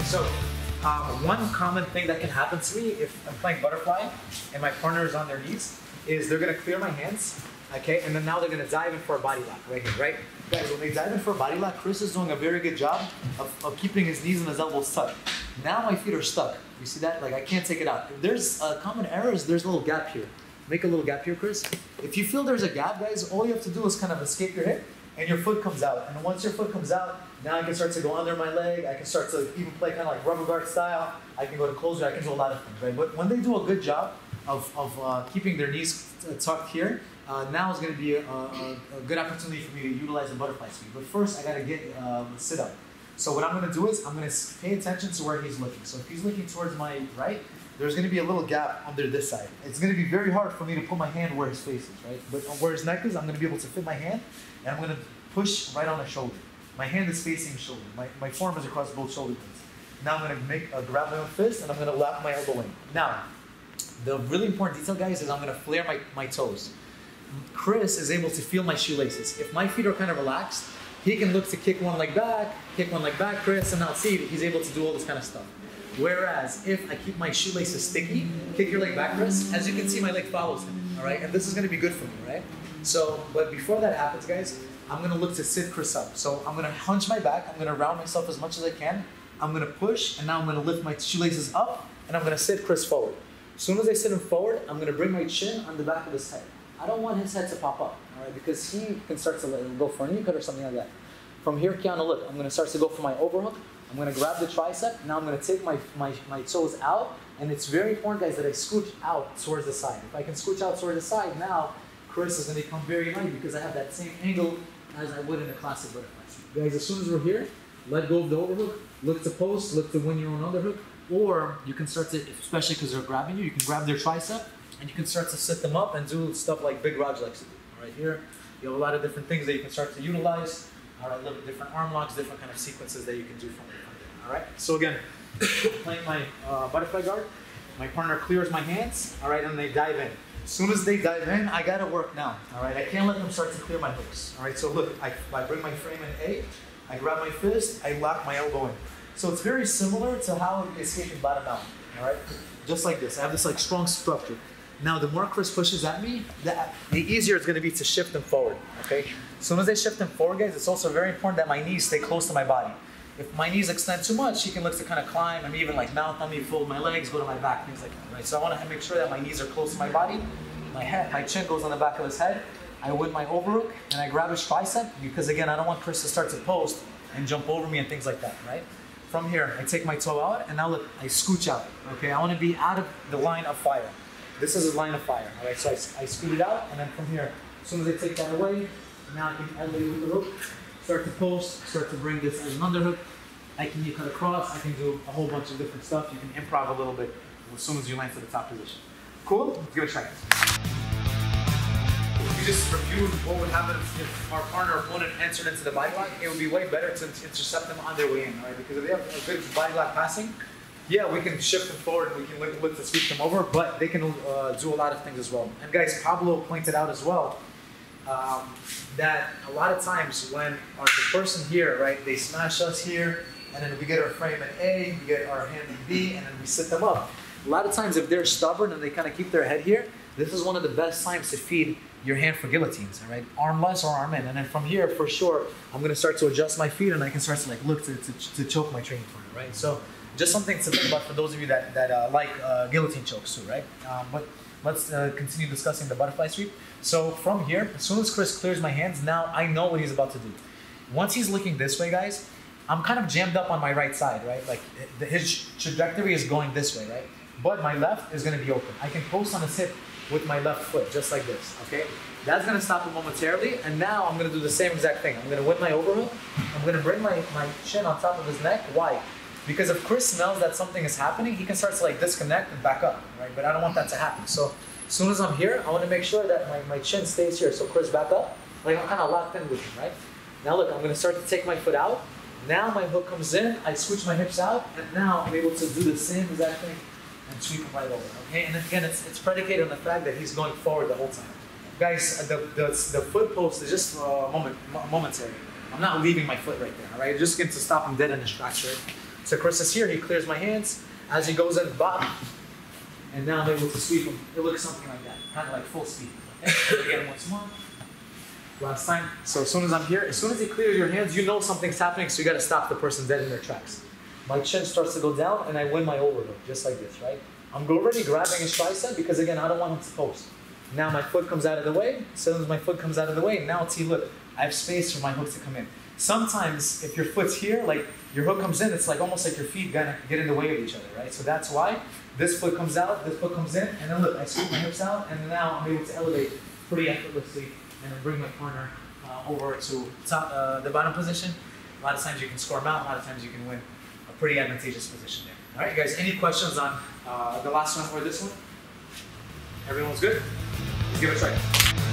So one common thing that can happen to me if I'm playing butterfly and my partner is on their knees is they're gonna clear my hands, okay, and then now they're gonna dive in for a body lock right here, right? Guys, when they dive in for a body lock, Chris is doing a very good job of keeping his knees and his elbows tucked. Now my feet are stuck. You see that? Like I can't take it out. If there's a common error is there's a little gap here. Make a little gap here, Chris. If you feel there's a gap, guys, all you have to do is kind of escape your hip and your foot comes out. And once your foot comes out, now I can start to go under my leg. I can start to even play kind of like rubber guard style. I can go to closer. I can do a lot of things, right? But when they do a good job of keeping their knees tucked here, now is going to be a good opportunity for me to utilize the butterfly sweep. But first, I got to get sit up. So what I'm going to do is I'm going to pay attention to where he's looking. So if he's looking towards my right, there's going to be a little gap under this side. It's going to be very hard for me to put my hand where his face is, right? But where his neck is, I'm going to be able to fit my hand, and I'm going to push right on the shoulder. My hand is facing the shoulder. My forearm is across both shoulder blades. Now I'm going to grab my own fist, and I'm going to lap my elbow in. Now, the really important detail, guys, is I'm going to flare my toes. Chris is able to feel my shoelaces. If my feet are kind of relaxed, he can look to kick one leg back, Chris, and now see, he's able to do all this kind of stuff. Whereas if I keep my shoelaces sticky, kick your leg back, Chris, as you can see, my leg follows him, all right? And this is gonna be good for me, right? So, but before that happens, guys, I'm gonna look to sit Chris up. So I'm gonna hunch my back, I'm gonna round myself as much as I can, I'm gonna push, and now I'm gonna lift my shoelaces up, and I'm gonna sit Chris forward. As soon as I sit him forward, I'm gonna bring my chin on the back of his head. I don't want his head to pop up, all right? Because he can start to go for a knee cut or something like that. From here, Keanu, look, I'm gonna start to go for my overhook. I'm gonna grab the tricep. Now I'm gonna take my toes out, and it's very important, guys, that I scooch out towards the side. If I can scooch out towards the side, now Chris is gonna become very light because I have that same angle as I would in a classic butterfly sweep. Guys, as soon as we're here, let go of the overhook, look to post, look to win your own underhook, or you can start to, especially because they're grabbing you can grab their tricep, and you can start to sit them up and do stuff like Big Raj likes to do. All right, here, you have a lot of different things that you can start to utilize. All right, little different arm locks, different kind of sequences that you can do from there. All right, so again, playing my butterfly guard, my partner clears my hands, all right, and they dive in. As soon as they dive in, I gotta work now, all right? I can't let them start to clear my hooks, all right? So look, I bring my frame in A, I grab my fist, I lock my elbow in. So it's very similar to how escaping bottom out, all right? Just like this, I have this like strong structure. Now, the more Chris pushes at me, the easier it's gonna be to shift them forward, okay? As soon as I shift them forward, guys, it's also very important that my knees stay close to my body. If my knees extend too much, he can look to kind of climb and even like mount on me, fold my legs, go to my back, things like that, right? So I wanna make sure that my knees are close to my body. My chin goes on the back of his head. I win my overhook and I grab his tricep because again, I don't want Chris to start to post and jump over me and things like that, right? From here, I take my toe out and now look, I scooch out, okay? I wanna be out of the line of fire. This is a line of fire, all right? So I scoot it out, and then from here, as soon as I take that away, now I can elevate with the hook, start to post, start to bring this as an underhook. I can cut across, I can do a whole bunch of different stuff. You can improv a little bit as soon as you land to the top position. Cool? Let's give it a try. If you just reviewed what would happen if our partner or opponent entered into the body lock, it would be way better to intercept them on their way in, right? Because if they have a good body lock passing, yeah, we can shift them forward and we can look to sweep them over, but they can do a lot of things as well. And guys, Pablo pointed out as well that a lot of times when the person here, right, they smash us here, and then we get our frame in A, we get our hand in B, and then we sit them up. A lot of times if they're stubborn and they kind of keep their head here, this is one of the best times to feed your hand for guillotines, all right? Armless or arm in. And then from here, for sure, I'm gonna start to adjust my feet and I can start to like look to choke my training partner, right? So just something to think about for those of you that like guillotine chokes too, right? But let's continue discussing the butterfly sweep. So from here, as soon as Chris clears my hands, now I know what he's about to do. Once he's looking this way, guys, I'm kind of jammed up on my right side, right? Like his trajectory is going this way, right? But my left is gonna be open. I can post on his hip with my left foot, just like this, okay? That's gonna stop him momentarily, and now I'm gonna do the same exact thing. I'm gonna win my overhook, I'm gonna bring my chin on top of his neck. Why? Because if Chris smells that something is happening, he can start to like disconnect and back up, right? But I don't want that to happen. So as soon as I'm here, I wanna make sure that my chin stays here. So Chris, back up, like I'm kind of locked in with him, right? Now look, I'm gonna start to take my foot out. Now my hook comes in, I switch my hips out, and now I'm able to do the same exact thing and sweep him right over, okay? And again, it's predicated on the fact that he's going forward the whole time. Guys, the foot post is just momentary. I'm not leaving my foot right there, all right? Just going to stop him dead in his tracks, right? So Chris is here, he clears my hands. As he goes in, bop. And now I'm able to sweep him. It looks something like that, kind of like full speed. Okay? Again, once more. Last time. So as soon as I'm here, as soon as he clears your hands, you know something's happening, so you gotta stop the person dead in their tracks. My chin starts to go down and I win my overload, just like this, right? I'm already grabbing his tricep because again, I don't want him to post. Now my foot comes out of the way. As soon as my foot comes out of the way, now see, look, I have space for my hook to come in. Sometimes if your foot's here, like your hook comes in, it's like almost like your feet gonna get in the way of each other, right? So that's why this foot comes out, this foot comes in, and then look, I scoop my hips out, and now I'm able to elevate pretty effortlessly and then bring my partner over to top, the bottom position. A lot of times you can score them out, a lot of times you can win a pretty advantageous position there. All right, guys, any questions on the last one or this one? Everyone's good? Let's give it a try.